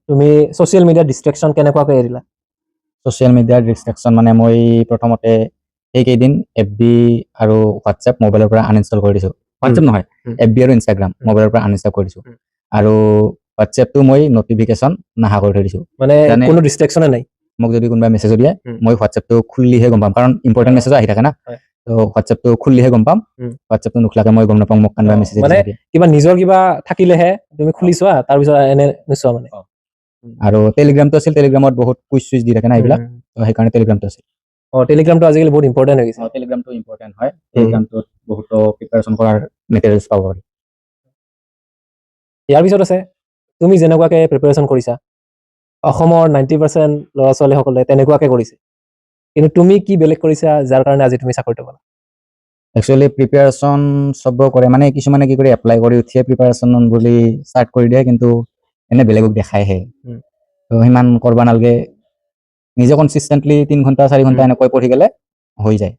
তুমি social media ডিস্ট্ৰাকশন কেনেকুৱাকৈ এৰিলা social মিডিয়াৰ ডিস্ট্ৰাকশন মানে মই প্ৰথমতে এইকেইদিন FB আৰু হোৱাটছএপ মোবাইলৰ পৰা আনইনষ্টল কৰি দিছোঁ হোৱাটছএপ নহয় FB আৰু ইনষ্টাগ্ৰাম মোবাইলৰ পৰা আনইনষ্টল কৰি দিছোঁ আৰু হোৱাটছএপটো মই নটিফিকেশ্যন নাহা কৰি থৈ দিছোঁ মানে কোনো ডিস্ট্ৰাকশনে নাই মোক যদি কোনোবাই মেছেজ দিয়ে মই হোৱাটছএপটো খুলিহে গম পাম কাৰণ ইম্পৰ্টেণ্ট মেছেজ আহি থাকে না তো হোৱাটছএপটো খুলিহে গম পাম হোৱাটছএপটো নোখোলাকে মই গম নাপাম মোক কোনোবাই মেছেজ মানে কিবা নিজৰ কিবা থাকিলেহে তুমি খুলি চোৱা তাৰপিছত এনে নোচোৱা মানে আৰু টেলিগ্ৰামটো আছিল টেলিগ্ৰামত বহুত কুইজ চুইজ দি থাকে না এইবিলাক তো সেইকাৰণে টেলিগ্ৰামটো আছিল টেলিগ্ৰামটো আজিকালি বহুত ইম্পৰ্টেণ্ট হৈ গৈছে টেলিগ্ৰামটো ইম্পৰ্টেণ্ট হয় টেলিগ্ৰামটোত বহুতো প্ৰিপাৰেশ্যন কৰাৰ মেটেৰিয়েলছ পাব পাৰি ইয়াৰ পিছত আছে তুমি যেনেকুৱাকৈ প্ৰিপাৰেশ্যন কৰিছা অসমৰ 90% ল'ৰা ছোৱালীসকলে তেনেকুৱাকৈ কৰিছে কিন্তু তুমি কি বেলেগ কৰিছা যাৰ কাৰণে আজি তুমি চাকৰিটো পালা একচুৱেলি প্ৰিপাৰেশ্যন চব কৰে মানে কিছুমানে কি কৰি এপ্লাই কৰি উঠিয়ে প্ৰিপাৰেশ্যন বুলি ষ্টাৰ্ট কৰি দিয়ে কিন্তু এনে বেলেগক দেখাইহে তো সিমান কৰিব নালাগে নিজে কনচিষ্টেণ্টলি 3 ঘণ্টা 4 ঘণ্টা এনেকৈ পঢ়ি গ'লে হৈ যায়